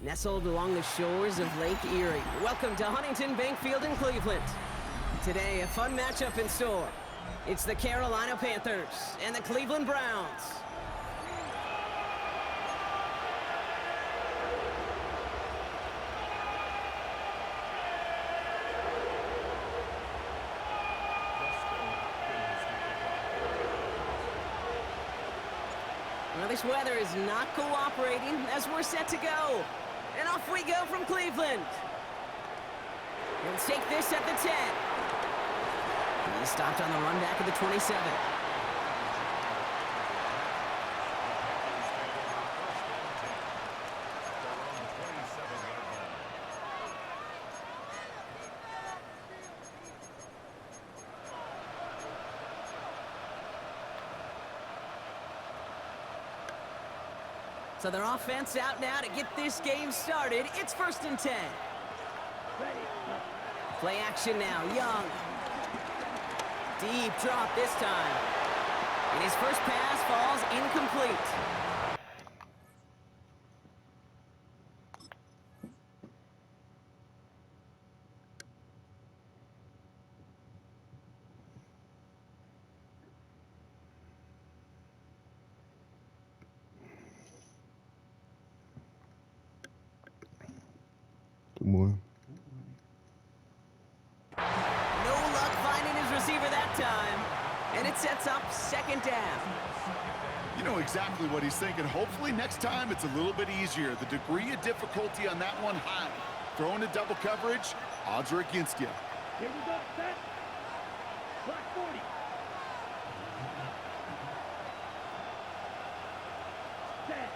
Nestled along the shores of Lake Erie. Welcome to Huntington Bank Field in Cleveland. Today, a fun matchup in store. It's the Carolina Panthers and the Cleveland Browns. Well, this weather is not cooperating as we're set to go. And off we go from Cleveland. He'll take this at the 10. He stopped on the run back of the 27. So their offense out now to get this game started. It's 1st and 10. Play action now, Young. Deep drop this time. And his first pass falls incomplete. More. No luck finding his receiver that time. And it sets up 2nd down. You know exactly what he's thinking. Hopefully next time it's a little bit easier. The degree of difficulty on that one high. Throwing to double coverage, odds are against you. Here we go, set. Block 40. Set.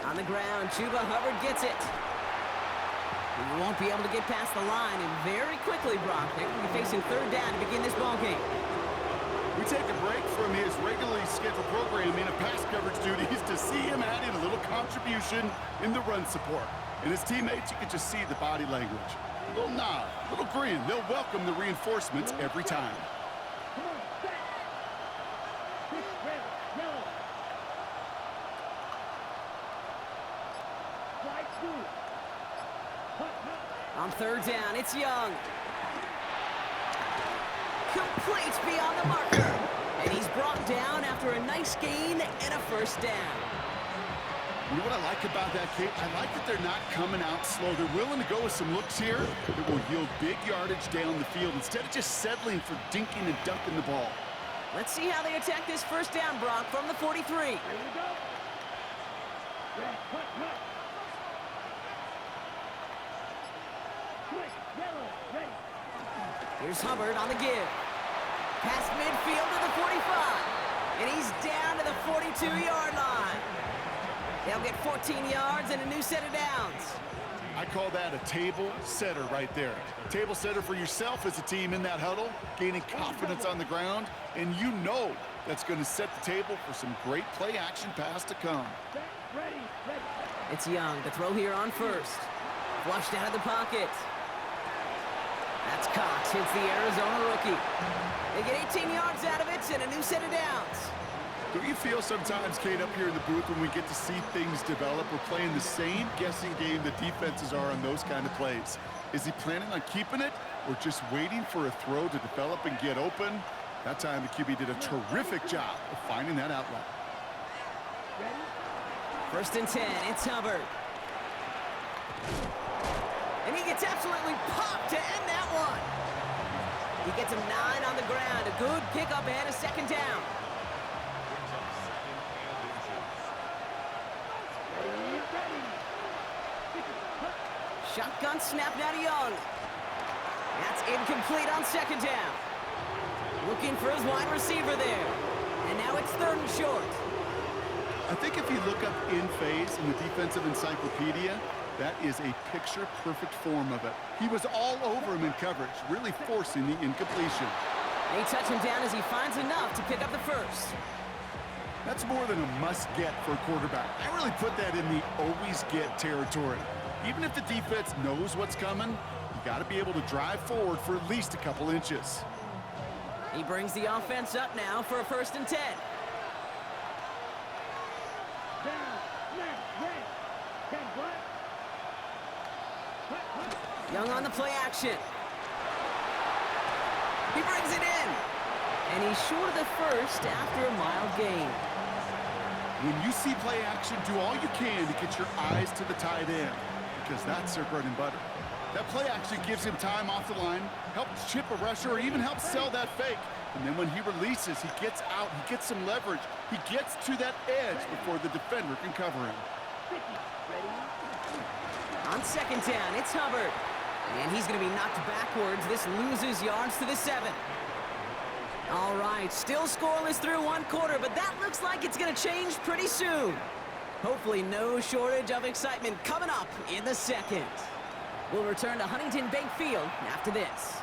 On the ground, Chuba Hubbard gets it. He won't be able to get past the line, and very quickly, Brock, they're going to be facing 3rd down to begin this ball game. We take a break from his regularly scheduled programming of pass coverage duties to see him add in a little contribution in the run support. And his teammates, you can just see the body language. A little nod, a little grin. They'll welcome the reinforcements every time. Come on, set. Pitch red, yellow. Slide through. On 3rd down, it's Young. Complete beyond the marker. And he's brought down after a nice gain and a 1st down. You know what I like about that kick? I like that they're not coming out slow. They're willing to go with some looks here that will yield big yardage down the field instead of just settling for dinking and dunking the ball. Let's see how they attack this 1st down, Brock, from the 43. Here we go. Red, cut. Switch, yellow, ready. Here's Hubbard on the give. Past midfield to the 45. And he's down to the 42-yard line. They'll get 14 yards and a new set of downs. I call that a table setter right there. Table setter for yourself as a team in that huddle, gaining confidence on the ground, and you know that's going to set the table for some great play action pass to come. Ready. It's Young to throw here on 1st. Flushed out of the pocket. That's Cox, hits the Arizona rookie. They get 18 yards out of it and a new set of downs. Don't you feel sometimes, Kate, up here in the booth when we get to see things develop, we're playing the same guessing game that defenses are on those kind of plays? Is he planning on keeping it or just waiting for a throw to develop and get open? That time the QB did a terrific job of finding that outlet. 1st and 10, it's Hubbard. And he gets absolutely popped to end that one. He gets him 9 on the ground. A good pickup and a 2nd down. Shotgun snap now to Young. That's incomplete on 2nd down. Looking for his wide receiver there. And now it's 3rd and short. I think if you look up in phase in the defensive encyclopedia, that is a picture-perfect form of it. He was all over him in coverage, really forcing the incompletion. They touch him down as he finds enough to pick up the 1st. That's more than a must-get for a quarterback. I really put that in the always-get territory. Even if the defense knows what's coming, you got to be able to drive forward for at least a couple inches. He brings the offense up now for a 1st and 10. Down, left, red. 10 black. Young on the play action. He brings it in. And he's short of the first after a mild gain. When you see play action, do all you can to get your eyes to the tight end, because that's their bread and butter. That play action gives him time off the line, helps chip a rusher, or even helps sell that fake. And then when he releases, he gets out, he gets some leverage. He gets to that edge before the defender can cover him. On second down, it's Hubbard. And he's going to be knocked backwards. This loses yards to the 7. All right, still scoreless through one quarter, but that looks like it's going to change pretty soon. Hopefully no shortage of excitement coming up in the second. We'll return to Huntington Bank Field after this.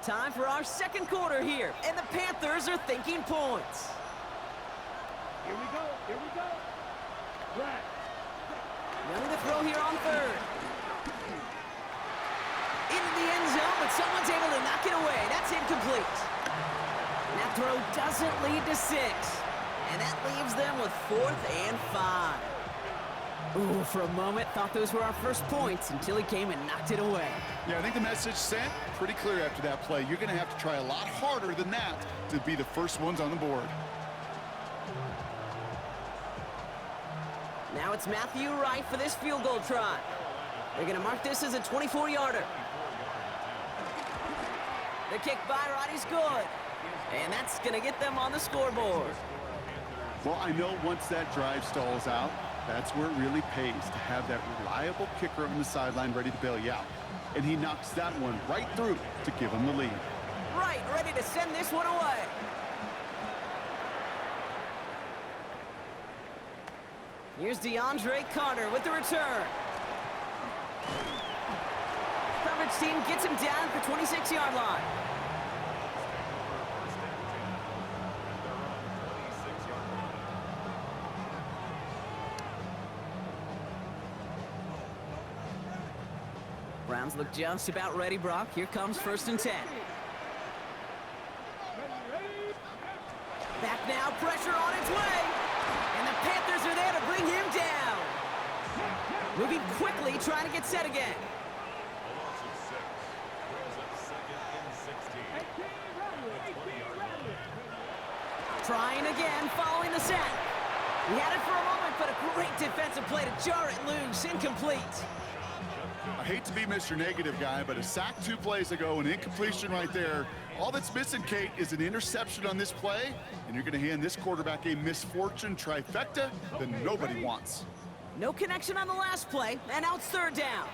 Time for our second quarter here, and the Panthers are thinking points. Here we go. Here we go. Right. Young to throw here on third. Into the end zone, but someone's able to knock it away. That's incomplete. And that throw doesn't lead to 6. And that leaves them with 4th and 5. Ooh, for a moment, thought those were our first points until he came and knocked it away. Yeah, I think the message sent pretty clear after that play. You're going to have to try a lot harder than that to be the first ones on the board. Now it's Matthew Wright for this field goal try. They're going to mark this as a 24-yarder. The kick by Wright is good. And that's going to get them on the scoreboard. Well, I know once that drive stalls out, that's where it really pays to have that reliable kicker on the sideline ready to bail you out. And he knocks that one right through to give him the lead. Right, ready to send this one away. Here's DeAndre Carter with the return. Coverage team gets him down at the 26-yard line. Browns look just about ready, Brock. Here comes 1st and 10. Back now, pressure on its way. And the Panthers are there to bring him down. Moving quickly, trying to get set again. Trying again, following the sack. He had it for a moment, but a great defensive play to jar it loose. Incomplete. I hate to be Mr. Negative guy, but a sack 2 plays ago, an incompletion right there. All that's missing, Kate, is an interception on this play, and you're going to hand this quarterback a misfortune trifecta that nobody wants. No connection on the last play, and now it's 3rd down.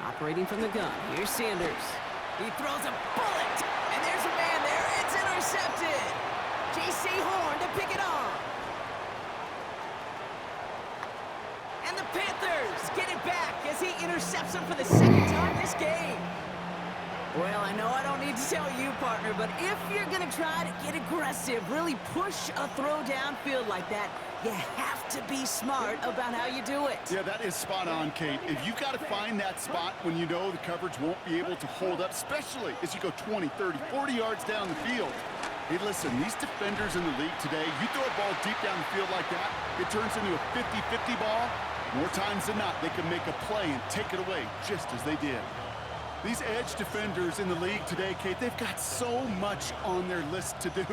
Operating from the gun, here's Sanders. He throws a bullet, and there's a man there. It's intercepted. J.C. Horn to pick it off. And the Panthers get it back as he intercepts him for the 2nd time this game. Well, I know I don't need to tell you, partner, but if you're going to try to get aggressive, really push a throw downfield like that, you have to be smart about how you do it. Yeah, that is spot on, Kate. If you've got to find that spot when you know the coverage won't be able to hold up, especially as you go 20, 30, 40 yards down the field. Hey, listen, these defenders in the league today, you throw a ball deep down the field like that, it turns into a 50-50 ball. More times than not, they can make a play and take it away, just as they did. These edge defenders in the league today, Kate, they've got so much on their list to do.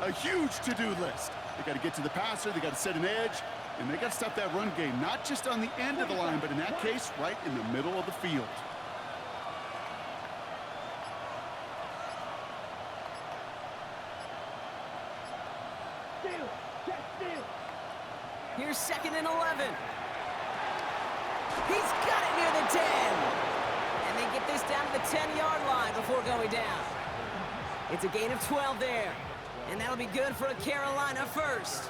A huge to-do list. They got to get to the passer, they got to set an edge, and they got to stop that run game, not just on the end of the line, but in that case, right in the middle of the field. Here's 2nd and 11. He's got it near the 10. And they get this down to the 10-yard line before going down. It's a gain of 12 there. And that'll be good for a Carolina first.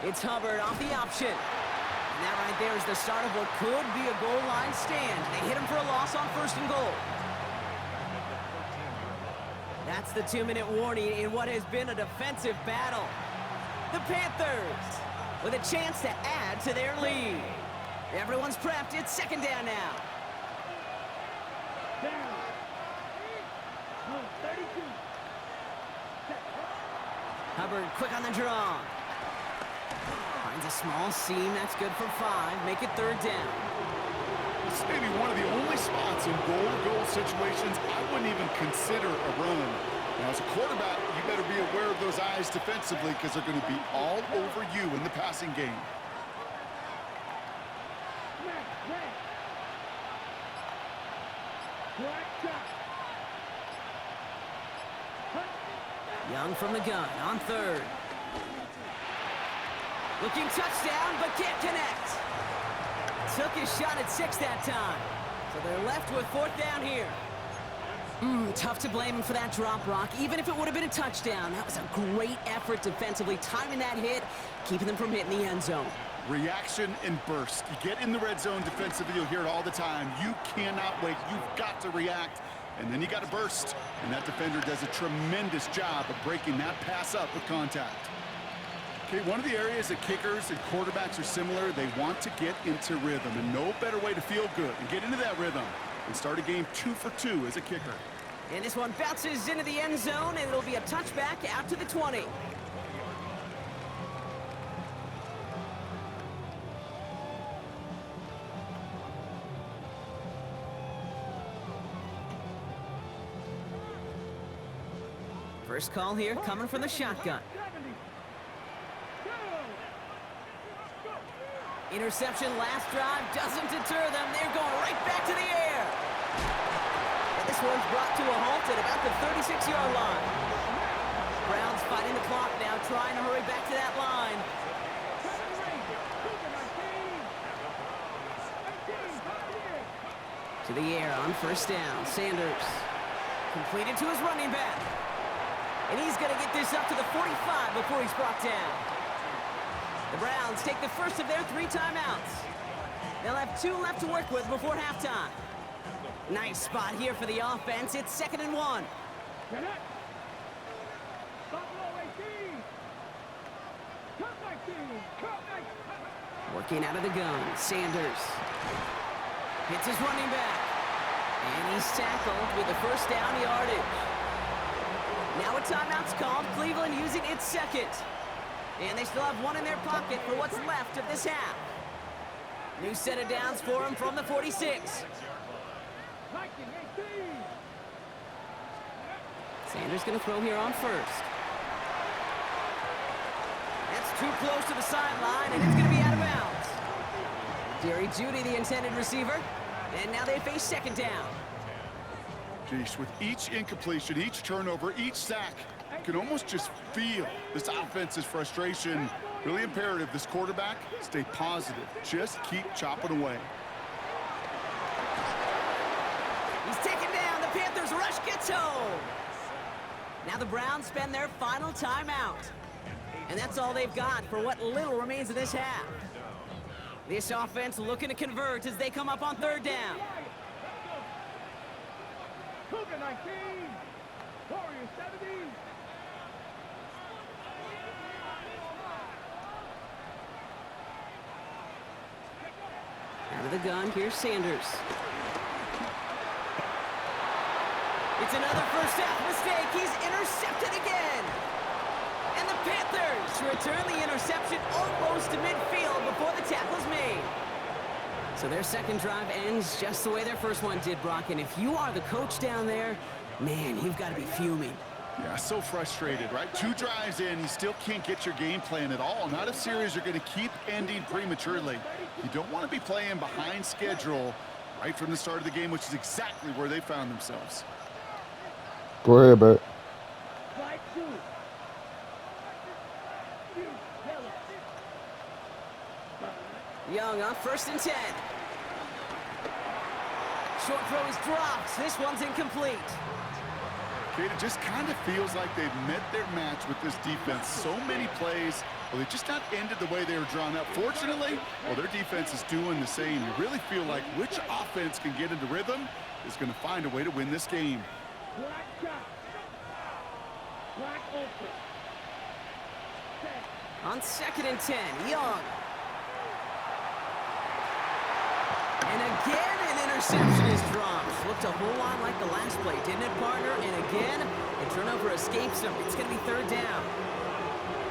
It's Hubbard off the option. And that right there is the start of what could be a goal line stand. They hit him for a loss on 1st and goal. That's the 2-minute warning in what has been a defensive battle. The Panthers with a chance to add to their lead. Everyone's prepped. It's second down now. Down. 32. Hubbard quick on the draw. Finds a small seam. That's good for 5. Make it third down. This may be one of the only spots in goal-to-goal situations I wouldn't even consider a run. Now, as a quarterback, you better be aware of those eyes defensively because they're going to be all over you in the passing game. Young from the gun on third. Looking touchdown, but can't connect. Took his shot at 6 that time. So they're left with fourth down here. Tough to blame him for that drop, Brock. Even if it would have been a touchdown, that was a great effort defensively, timing that hit, keeping them from hitting the end zone. Reaction and burst. You get in the red zone defensively, you'll hear it all the time. You cannot wait. You've got to react. And then you got to burst. And that defender does a tremendous job of breaking that pass up with contact. Okay, one of the areas that kickers and quarterbacks are similar, they want to get into rhythm. And no better way to feel good and get into that rhythm and start a game 2 for 2 as a kicker. And this one bounces into the end zone, and it'll be a touchback out to the 20. First call here coming from the shotgun. Interception last drive doesn't deter them. They're going right back to the air. And this one's brought to a halt at about the 36-yard line. Browns fighting the clock now, trying to hurry back to that line. To the air on first down. Sanders completed to his running back. And he's going to get this up to the 45 before he's brought down. The Browns take the first of their 3 timeouts. They'll have 2 left to work with before halftime. Nice spot here for the offense. It's 2nd and 1. Working out of the gun. Sanders hits his running back. And he's tackled with the first down yardage. Now a timeout's called. Cleveland using its second. And they still have 1 in their pocket for what's left of this half. New set of downs for him from the 46. Sanders going to throw here on first. That's too close to the sideline, and it's going to be out of bounds. Jerry Jeudy, the intended receiver. And now they face second down. Jeez, with each incompletion, each turnover, each sack, you can almost just feel this offense's frustration. Really imperative this quarterback stay positive. Just keep chopping away. He's taken down. The Panthers rush gets home. Now the Browns spend their final timeout. And that's all they've got for what little remains of this half. This offense looking to convert as they come up on third down. Cougar 19, Warriors 17. Out of the gun, here's Sanders. It's another first half mistake. He's intercepted again. And the Panthers return the interception almost to midfield before the tackle's made. So their second drive ends just the way their first one did, Brock. And if you are the coach down there, man, you've got to be fuming. Yeah, so frustrated, right? 2 drives in, you still can't get your game plan at all. Not a series you're going to keep ending prematurely. You don't want to be playing behind schedule right from the start of the game, which is exactly where they found themselves. Go ahead, Bert. Young on 1st and 10. Short throw is dropped. This one's incomplete. Okay, it just kind of feels like they've met their match with this defense. So many plays, well, they just not ended the way they were drawn up. Fortunately, well, their defense is doing the same. You really feel like which offense can get into rhythm is going to find a way to win this game. Black open. Set. On 2nd and 10, Young. And again, an interception is dropped. Looked a whole lot like the last play, didn't it, partner? And again, the turnover escapes him. It's going to be 3rd down.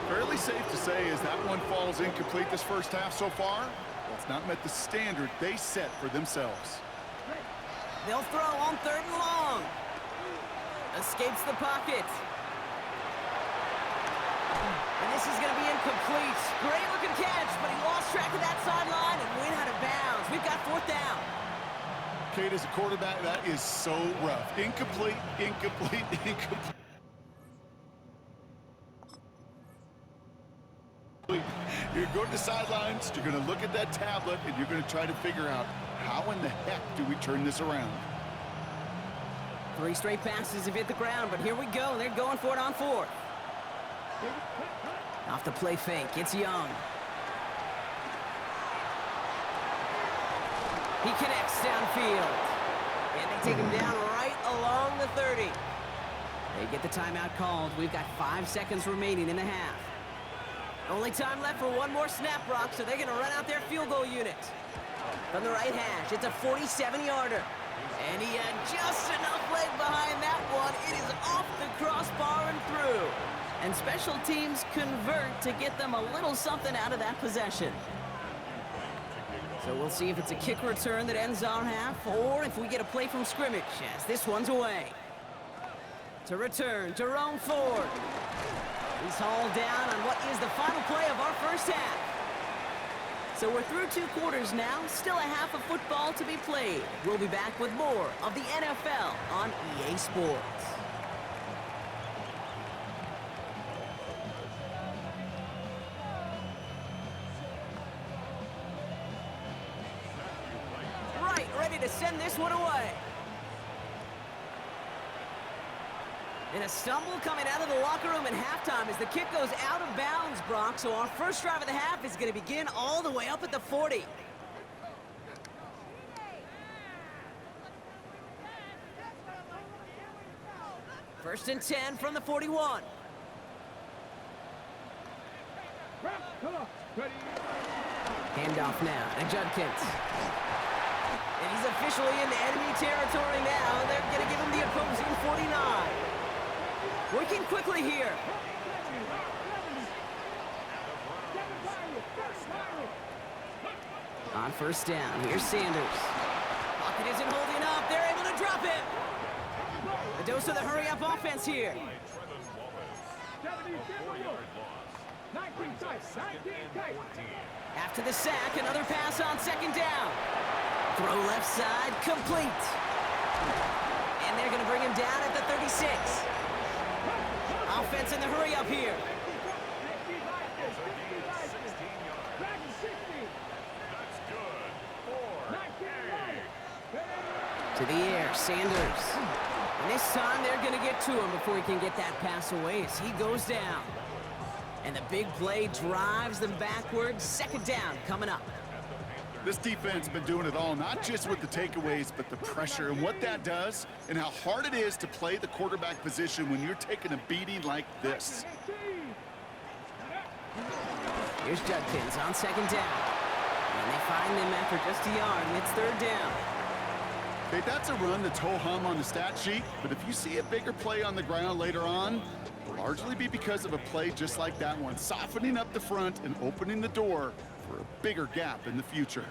Fairly safe to say as that one falls incomplete this first half so far. Well, it's not met the standard they set for themselves. They'll throw on 3rd and long. Escapes the pocket. And this is going to be incomplete. Great looking catch, but he lost track of that sideline and went out of bounds. We've got 4th down. Kate, as a quarterback, that is so rough. Incomplete, incomplete, incomplete. You're going to sidelines, you're going to look at that tablet, and you're going to try to figure out how in the heck do we turn this around. 3 straight passes have hit the ground, but here we go. They're going for it on 4th. Off the play fake, it's Young. He connects downfield. And they take him down right along the 30. They get the timeout called. We've got 5 seconds remaining in the half. Only time left for one more snap, Brock, so they're going to run out their field goal unit. From the right hash, it's a 47-yarder. And he had just enough leg behind that one. It is off the crossbar and through. And special teams convert to get them a little something out of that possession. So we'll see if it's a kick return that ends our half, or if we get a play from scrimmage, as this one's away. To return, Jerome Ford. He's hauled down on what is the final play of our first half. So we're through 2 quarters now, still a half of football to be played. We'll be back with more of the NFL on EA Sports. Right, ready to send this one away. And a stumble coming out of the locker room in halftime as the kick goes out of bounds, Brock. So our first drive of the half is going to begin all the way up at the 40. First and 10 from the 41. Handoff now to Judkins. And he's officially in enemy territory now. They're going to give him the opposing 49. Working quickly here. On first down, here's Sanders. Pocket isn't holding up. They're able to drop it. A dose of the hurry-up offense here. After the sack, another pass on 2nd down. Throw left side, complete. And they're going to bring him down at the 36. Offense in the hurry-up here. To the air, Sanders. And this time they're going to get to him before he can get that pass away as he goes down. And the big play drives them backwards. 2nd down coming up. This defense has been doing it all, not just with the takeaways, but the pressure and what that does and how hard it is to play the quarterback position when you're taking a beating like this. Here's Judkins on 2nd down. And they find him after just a yard, and it's 3rd down. Okay, that's a run that's ho-hum on the stat sheet, but if you see a bigger play on the ground later on, it'll largely be because of a play just like that one, softening up the front and opening the door for a bigger gap in the future.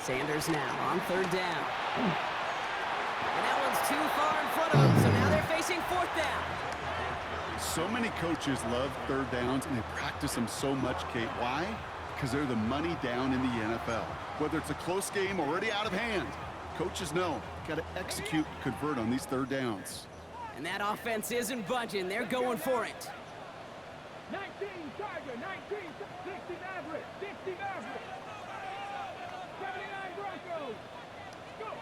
Sanders now on 3rd down. And that one's too far in front of him, so now they're facing 4th down. So many coaches love 3rd downs, and they practice them so much, Kate. Why? Because they're the money down in the NFL. Whether it's a close game already out of hand, coaches know got to execute and convert on these 3rd downs. And that offense isn't budging. They're going for it. 19 Tiger, 19, 60 Maverick, 60 Maverick, 79 Broncos. Go.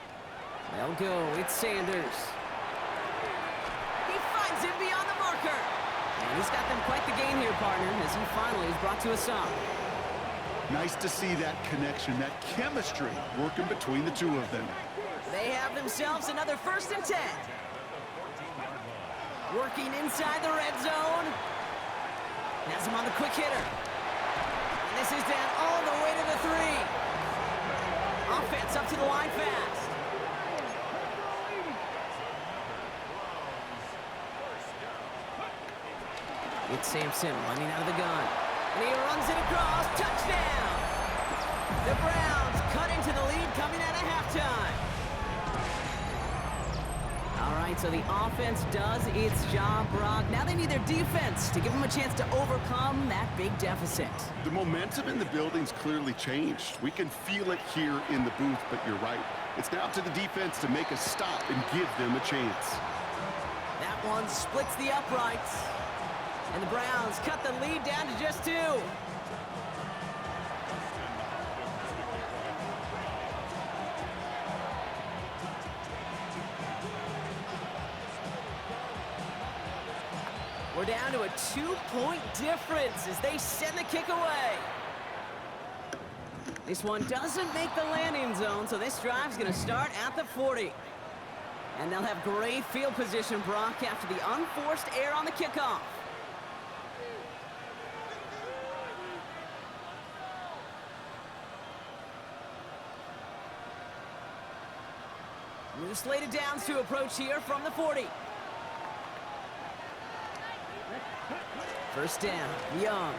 They'll go. It's Sanders. He finds him beyond the marker. And he's got them quite the gain here, partner, as he finally is brought to a stop. Nice to see that connection, that chemistry working between the two of them. They They have themselves another 1st and 10. Working inside the red zone. Has him on the quick hitter. And this is down all the way to the 3. Offense up to the line fast. It's Sampson running out of the gun. And he runs it across. Touchdown! The Browns cut into the lead coming out of halftime. All right, so the offense does its job, Brock. Now they need their defense to give them a chance to overcome that big deficit. The momentum in the building's clearly changed. We can feel it here in the booth, but you're right. It's now up to the defense to make a stop and give them a chance. That one splits the uprights. And the Browns cut the lead down to just 2. We're down to a 2-point difference as they send the kick away. This one doesn't make the landing zone, so this drive's going to start at the 40. And they'll have great field position, Brock, after the unforced error on the kickoff. New slated downs to approach here from the 40. 1st down, Young.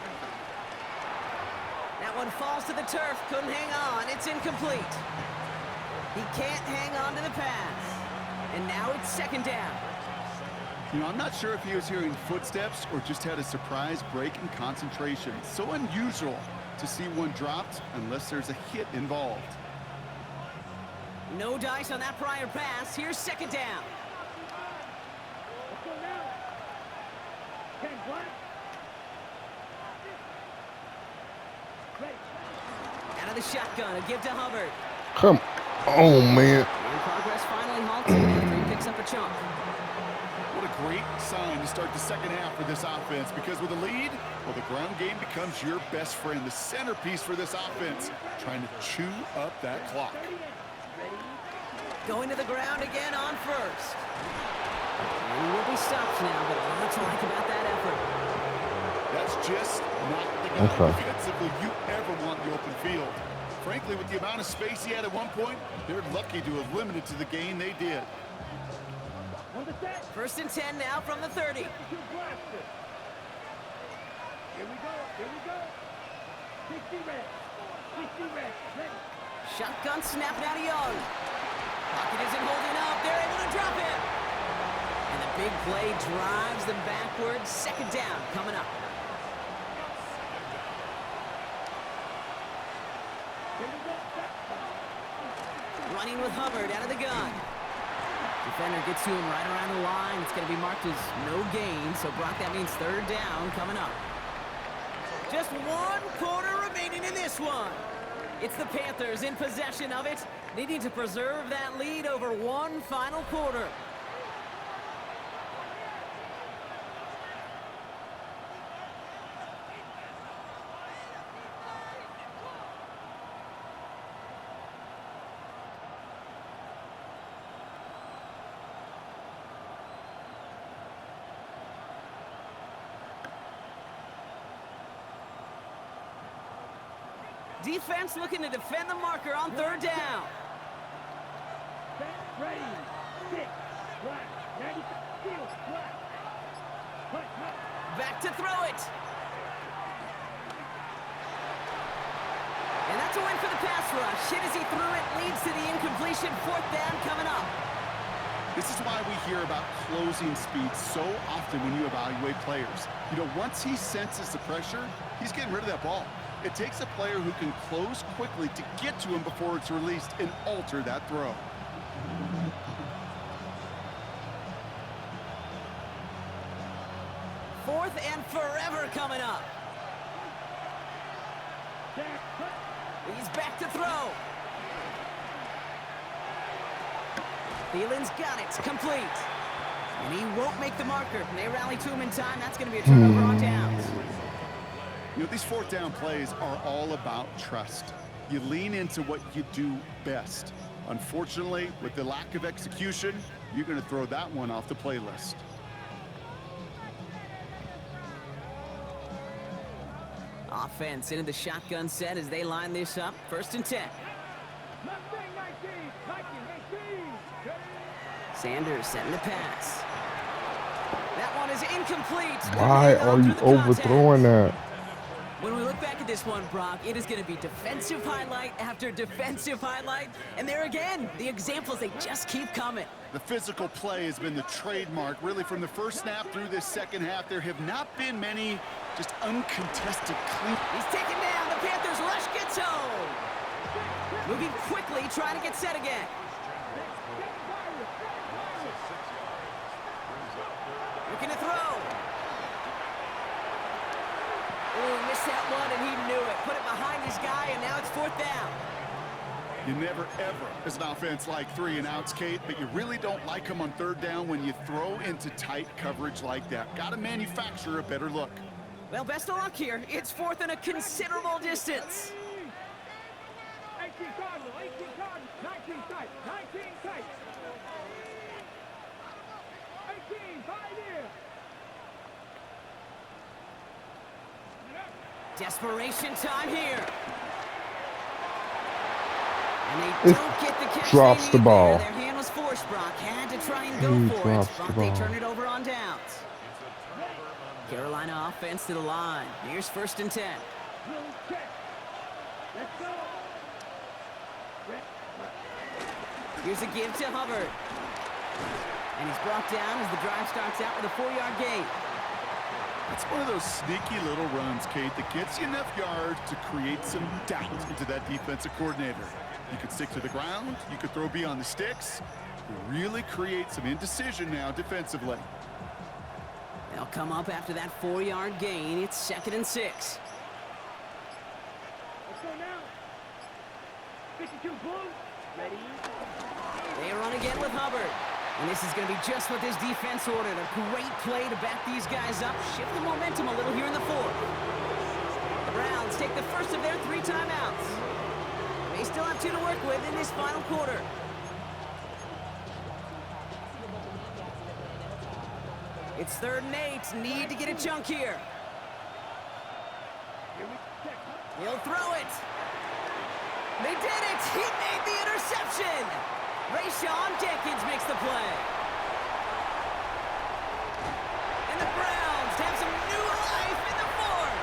That one falls to the turf, couldn't hang on, it's incomplete. He can't hang on to the pass. And now it's 2nd down. You know, I'm not sure if he was hearing footsteps or just had a surprise break in concentration. So unusual to see one dropped unless there's a hit involved. No dice on that prior pass. Here's 2nd down. Let's go now. 10 black. Ready. Out of the shotgun, a give to Hubbard. Come on, man. And progress finally halted after he picks up a chunk. What a great sign to start the 2nd half for this offense, because with a lead, well, the ground game becomes your best friend, the centerpiece for this offense, trying to chew up that clock. Going to the ground again on 1st. He will be stopped now, but lots to like about that effort. That's just not the guy defensively you ever want in the open field. Frankly, with the amount of space he had at one point, they're lucky to have limited to the gain they did. 1st and 10 now from the 30. Here we go. Here we go. 60 red. 60 red. Ready. Shotgun snap now to Young. Pocket isn't holding up. They're able to drop it. And the big play drives them backwards. 2nd down coming up. Running with Hubbard out of the gun. Defender gets to him right around the line. It's going to be marked as no gain. So, Brock, that means 3rd down coming up. Just 1 quarter remaining in this one. It's the Panthers in possession of it, needing to preserve that lead over 1 final quarter. Defense looking to defend the marker on 3rd down. Ready. 6 black. 90 field black. Back to throw it. And that's a win for the pass rush. Hit as he threw it, leads to the incompletion. 4th down coming up. This is why we hear about closing speed so often when you evaluate players. You know, once he senses the pressure, he's getting rid of that ball. It takes a player who can close quickly to get to him before it's released and alter that throw. Fourth and forever coming up. He's back to throw. Thielen's got it. Complete. And he won't make the marker. They rally to him in time. That's going to be a turnover on downs. You know, these 4th down plays are all about trust. You lean into what you do best. Unfortunately, with the lack of execution, you're going to throw that one off the playlist. Offense into the shotgun set as they line this up. 1st and 10. Sanders setting the pass. That one is incomplete. Why are you overthrowing that? When we look back at this one, Brock, it is going to be defensive highlight after defensive highlight. And there again, the examples, they just keep coming. The physical play has been the trademark, really, from the first snap through this second half. There have not been many just uncontested clean. He's taken down. The Panthers rush gets home. Moving quickly, trying to get set again. Looking to throw. Oh, missed that one, and he knew it. Put it behind his guy, and now it's 4th down. You never, ever, as an offense, like 3 and outs, Kate, but you really don't like them on 3rd down when you throw into tight coverage like that. Got to manufacture a better look. Well, best of luck here. It's 4th and a considerable distance. 18 Cardinal, 18 Cardinal, 19 tight, 19 tight. 18, 5 here. Desperation time here. And they don't get the catch. Drops the ball. Their hand was forced, Brock. Had to try and go for it, but they turn it over on downs. Carolina offense to the line. Here's 1st and 10. Let's go. Here's a give to Hubbard. And he's brought down as the drive starts out with a 4-yard gain. It's one of those sneaky little runs, Kate, that gets you enough yards to create some doubt into that defensive coordinator. You could stick to the ground. You could throw beyond the sticks. Really create some indecision now defensively. They'll come up after that 4-yard gain. It's 2nd and 6. Let's go now. 52 blue. Ready? They run again with Hubbard. And this is going to be just what this defense ordered. A great play to back these guys up. Shift the momentum a little here in the 4th. The Browns take the first of their 3 timeouts. They still have 2 to work with in this final quarter. It's 3rd and 8. Need to get a chunk here. He'll throw it. They did it. He made the interception. Rayshawn Jenkins makes the play. And the Browns have some new life in the 4th.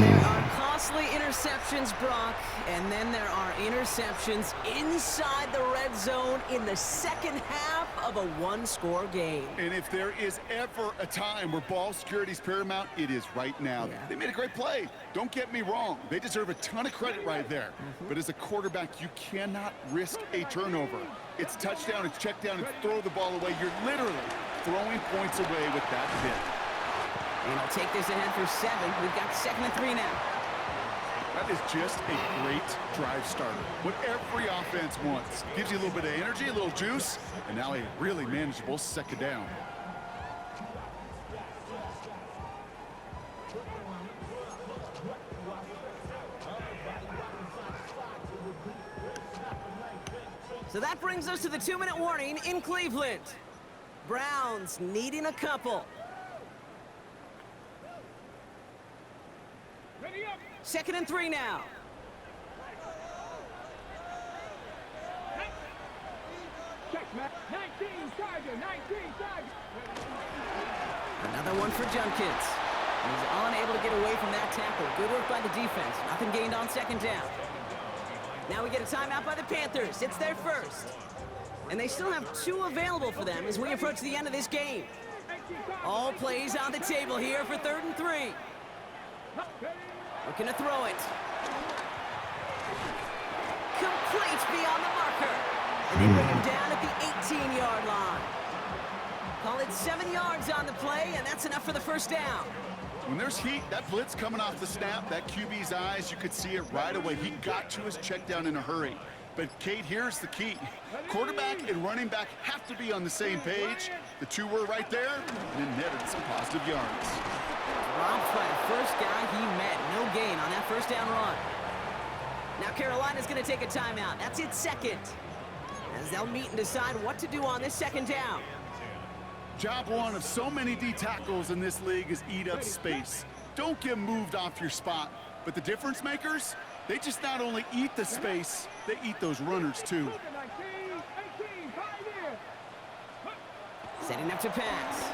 There are costly interceptions, Brock, and then there are interceptions inside the red zone in the second half of a 1-score game. And if there is ever a time where ball security is paramount, it is right now. Yeah. They made a great play. Don't get me wrong. They deserve a ton of credit right there. But as a quarterback, you cannot risk a turnover. It's touchdown, it's check down, it's throw the ball away. You're literally throwing points away with that hit. And he'll take this ahead for 7. We've got 2nd and 3 now. That is just a great drive starter. What every offense wants. Gives you a little bit of energy, a little juice, and now a really manageable 2nd down. So that brings us to the 2-minute warning in Cleveland. Browns needing a couple. Ready up. 2nd and 3 now. Check, Matt. 19 Tiger, 19 Tiger. Another one for Junkins. He's unable to get away from that tackle. Good work by the defense. Nothing gained on 2nd down. Now we get a timeout by the Panthers. It's their first. And they still have 2 available for them as we approach the end of this game. All plays on the table here for 3rd and 3. Looking to throw it. Complete beyond the marker. And they bring him down at the 18-yard line. Call it 7 yards on the play, and that's enough for the 1st down. When there's heat, that blitz coming off the snap, that QB's eyes, you could see it right away. He got to his check down in a hurry. But, Kate, here's the key. Quarterback and running back have to be on the same page. The 2 were right there, and it netted some positive yards. Dropped by the first guy he met. No gain on that 1st down run. Now Carolina's going to take a timeout. That's its second. As they'll meet and decide what to do on this second down. Job one of so many D tackles in this league is eat up space. Don't get moved off your spot. But the difference makers, they just not only eat the space, they eat those runners too. Setting up to pass.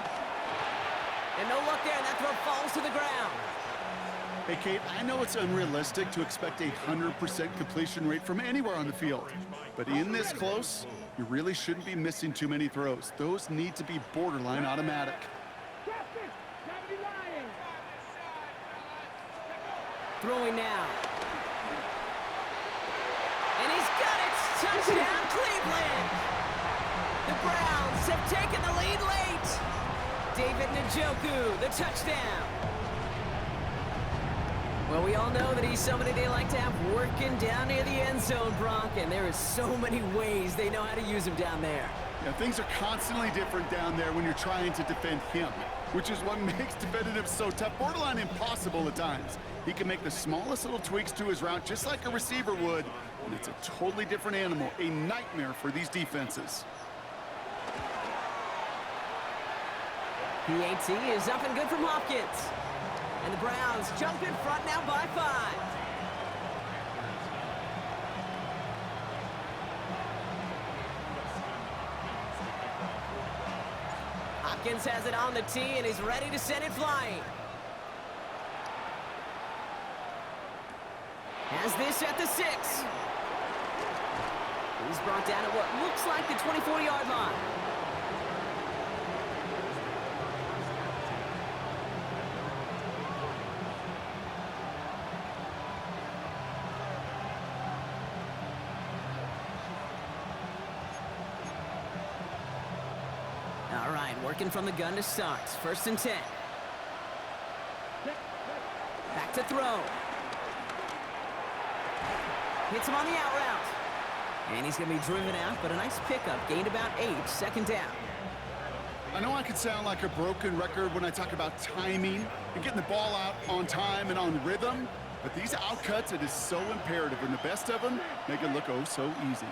And no luck there, and that throw falls to the ground. Hey, Kate, I know it's unrealistic to expect a 100% completion rate from anywhere on the field. But in this close, you really shouldn't be missing too many throws. Those need to be borderline automatic. Throwing now. And he's got it! Touchdown, Cleveland! The Browns have taken the lead late. David Njoku, the touchdown. Well, we all know that he's somebody they like to have working down near the end zone, Bronk, and there is so many ways they know how to use him down there. Yeah, things are constantly different down there when you're trying to defend him, which is what makes defending him so tough, borderline impossible at times. He can make the smallest little tweaks to his route just like a receiver would, and it's a totally different animal, a nightmare for these defenses. PAT is up and good from Hopkins. And the Browns jump in front now by 5. Hopkins has it on the tee, and he's ready to send it flying. Has this at the 6. He's brought down at what looks like the 24-yard line. All right, working from the gun to start. 1st and 10. Back to throw. Hits him on the out route. And he's going to be driven out, but a nice pickup. Gained about 8, 2nd down. I know I could sound like a broken record when I talk about timing and getting the ball out on time and on rhythm, but these outcuts, it is so imperative, and the best of them make it look oh so easy.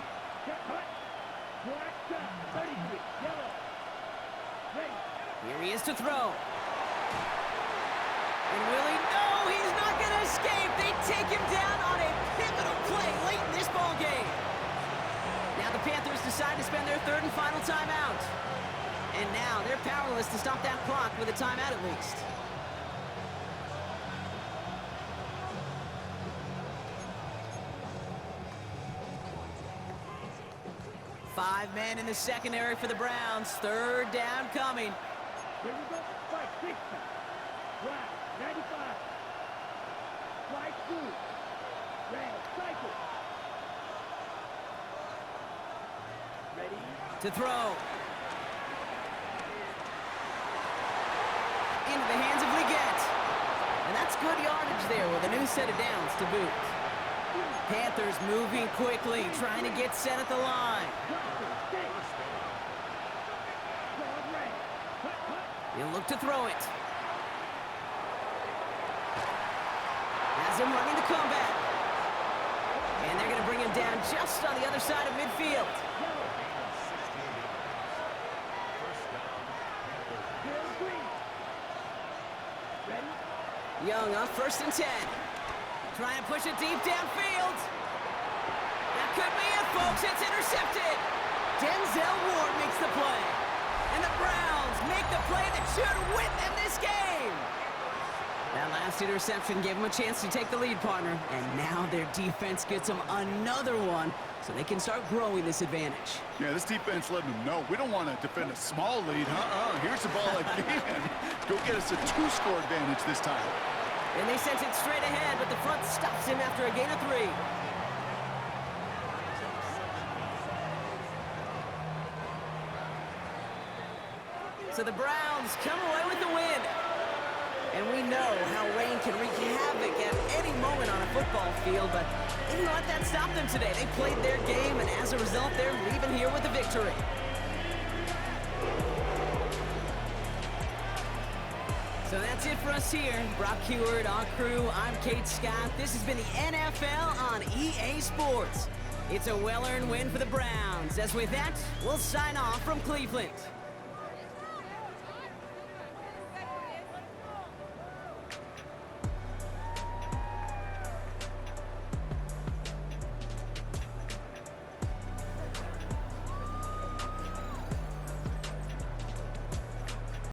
Here he is to throw. And will he? No, he's not going to escape. They take him down on a pivotal play late in this ball game. Now the Panthers decide to spend their 3rd and final timeout. And now they're powerless to stop that clock with a timeout at least. Five men in the secondary for the Browns. 3rd down coming. Here we go. Fight 60. Right. 95. Right 2. Red. Cycle. Ready? To throw. Into the hands of Leggett. And that's good yardage there with a new set of downs to boot. Panthers moving quickly, trying to get set at the line. He'll look to throw it. Has him running the comeback. And they're going to bring him down just on the other side of midfield. Young up 1st and 10. Trying to push it deep downfield. That could be it, folks. It's intercepted. Denzel Ward makes the play. And the Browns make the play that should win them this game. That last interception gave them a chance to take the lead, partner. And now their defense gets them another one so they can start growing this advantage. Yeah, this defense letting them know we don't want to defend a small lead. Here's the ball again. Go get us a 2-score advantage this time. And they sent it straight ahead, but the front stops him after a gain of 3. So the Browns come away with the win. And we know how rain can wreak havoc at any moment on a football field, but they didn't let that stop them today. They played their game, and as a result, they're leaving here with a victory. So that's it for us here. Brock Heward, our crew, I'm Kate Scott. This has been the NFL on EA Sports. It's a well-earned win for the Browns. As with that, we'll sign off from Cleveland.